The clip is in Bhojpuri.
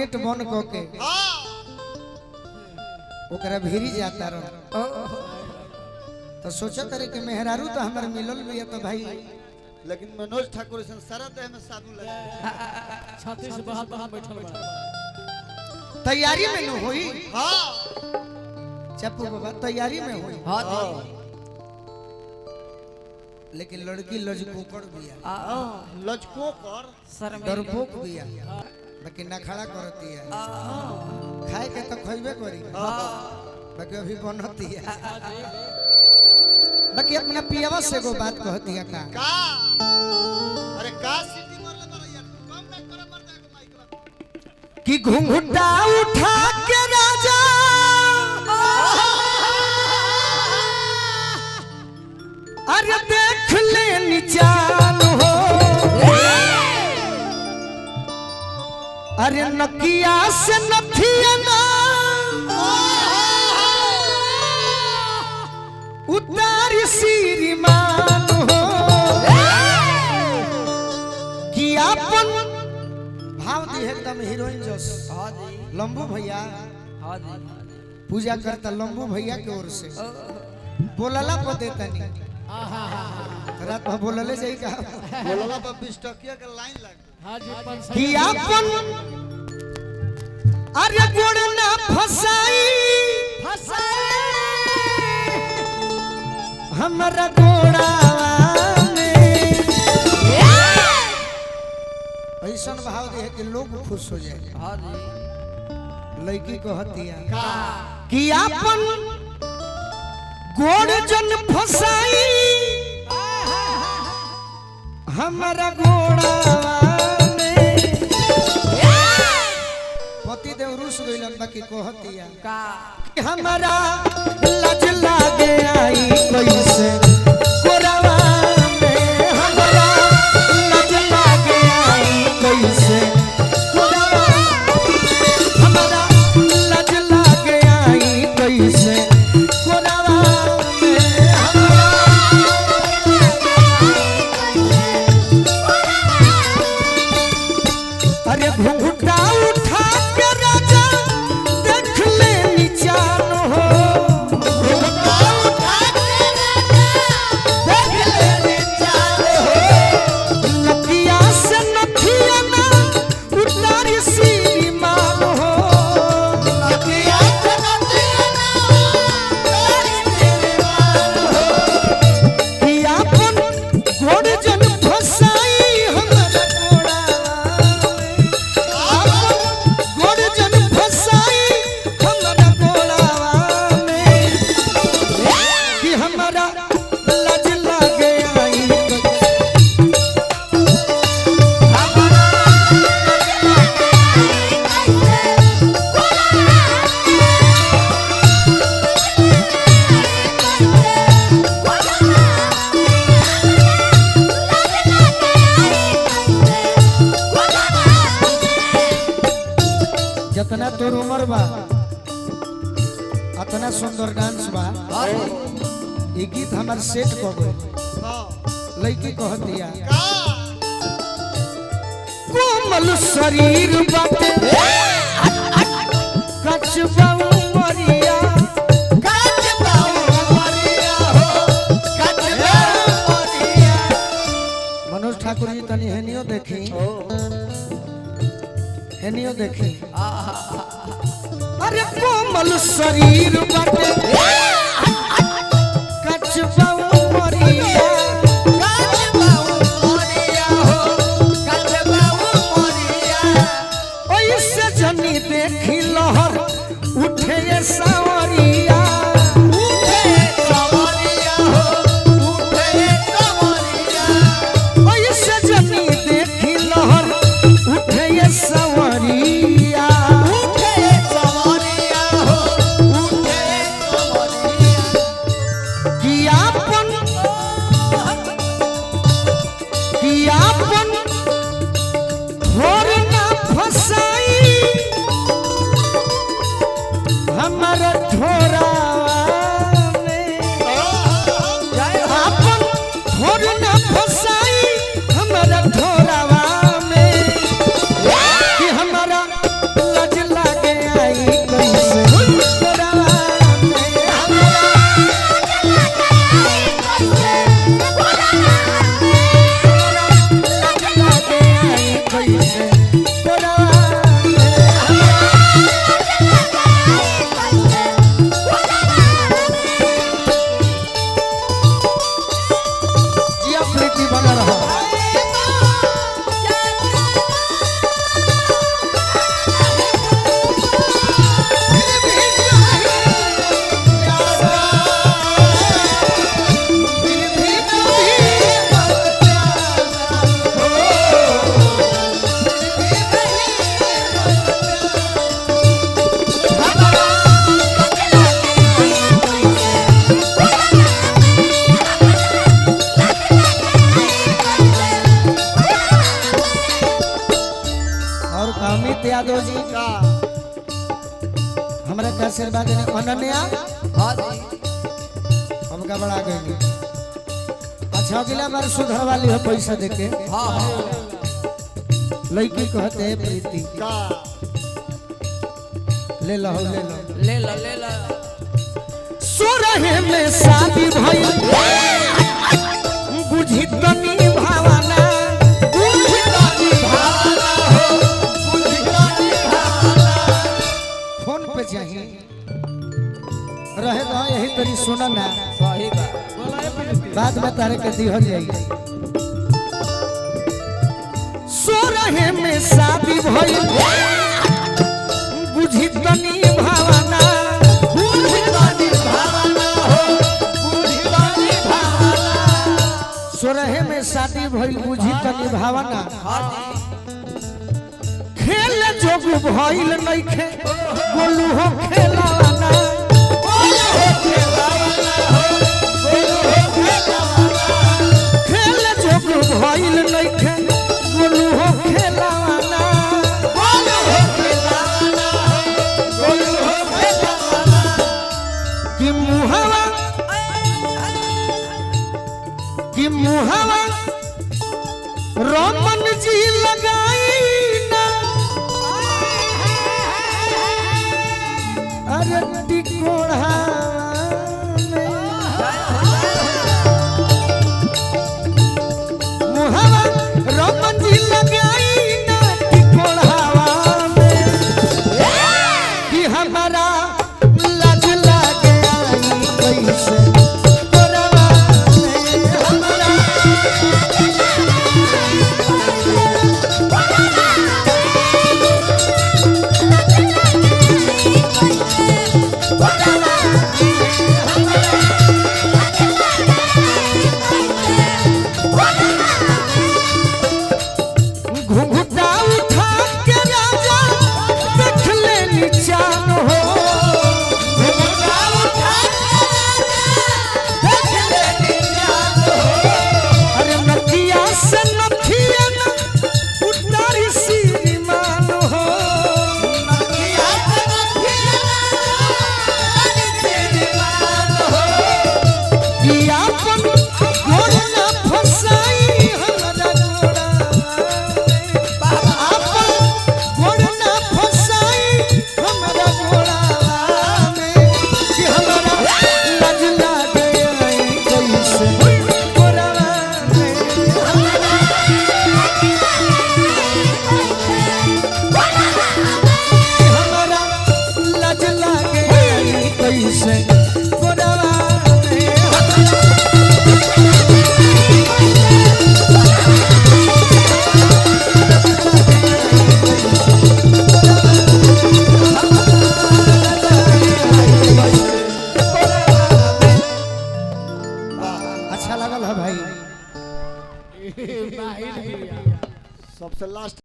गेट बंद क के ओकरा भीरी जाता रह तो सोचा करे कि मेहरारू तो हमार मिलल भी है तो भाई लेकिन मनोज ठाकुर सारा देह में साधु लगे छाती से बाहर बैठल बा तैयारी में न होई। हां चप्पू बाबा तैयारी में होई। हां लेकिन लड़की लजकोकड़ बिया लचको कर डरपोक बिया बाकी नखड़ा करती है खाए के तो खइबे करी बाकी अभी बनती है बाकी अपना पियावा से को बात कहती है का अरे का सिटी मारले बरैया कम ना करे मर जाए माइक कि घुंघटा उठा के राजा अरे देख ले निचान हो अरे नकिया से नथिया ना उतार श्रीमान हो कि अपन भाव दी एकदम हीरोइन जोश। लंबू भैया पूजा करता लंबू भैया के ओर से बोलला पर देता नहीं रात में बोलले जाई का बोलला पर 20 टकिया के लाइन लग हां जी कि अपन अरे गोड़ ना फसाई हमरा गोड़ा में ऐसा भाव दे कि लोग खुश हो जाए। हां जी लड़की को हतिया कि अपन गोड़ जन फसाई हमरा गोड़ा में पति देव रुस गइलन बाकी कहतिया का कि हमरा लज लागे आई कैसे कोरावा में हमरा लज लागे आई कैसे कोरावा हमरा लज लागे आई कैसे कोरावा में अरे घुंघटा उठा के राजा देख ले निचान हो घुंघटा उठा के राजा देख ले निचान हो नकिया से नथिया ना उतार श्रीमान हो नकिया से नथिया ना उतार श्रीमान हो कि अपन गोड़ जन फसाई हमरा गोड़ा गोड़ जन फसाई हमरा गोड़ावा में कि हमरा लज लागे आई जितना तोर उम्र बा अतना सुंदर डांस बा ये गीत हमार सेट क गए लड़की कहतिया कोमल शरीर बाटे कचबा उमरिया हो कचबा उमरिया। मनोज ठाकुर जी तनी हेनियो देखी हेनियो देखी अरे कोमल शरीर बाटे कचबा उमरिया हो कचबा उमरिया ओइसे जनी देखी लहर उठे ये सावरिया हो उठे ये सावरिया ओइसे जनी देखी लहर उठे ये सावरिया हो उठे आशीर्वाद देने अनन्या हाँ जी हम गबड़ा गए। अच्छा अगला बार सुधर वाली हो पैसा देके हाँ हाँ लड़की कहते हैं प्रीति का ले लो ले लो ले ला ले ला सोरहे में शादी भइल बुझी तनी भावना बुझी तनी भावना हो बुझी तनी भावना फोन पे चाहिए रहे दो यही तरी सुना ना सही बात बाद में तारे के दिहल जाई। सोरहे में शादी भइल बुझी तनी भावना बुझी तनी भावना हो बुझी तनी भावना सोरहे में शादी भइल बुझी तनी भावना हाँ जी खेल जोग भइल नइखे बोलू हो खेलाना खेल जोग भइल नइखे बोलू हो खेलाना कि मुहावा रमन जी लगाई ना अरे टिकोड़ा मुहावा रमन जी लगाई ना टिकोड़ावा में कि हमारा लाज लागे आई कैसे तोरवा में हमारा घुंघटा उठा के राजा देख ले निचान हो घुंघटा उठा देख ले निचान हो अरे नथिया से नथिया न उतारी श्रीमान हो नथिया से नथिया श्रीमान हो कि आपन गोड़ न फसाई हमरा गोड़ा आपन गोड़ न फसाई हमरा गोड़ा में कि हमरा लाज लागे आई कैसे गोड़ा में हमरा लाज लागे आई कैसे गोड़ा में अच्छा लगल है भाई सबसे लास्ट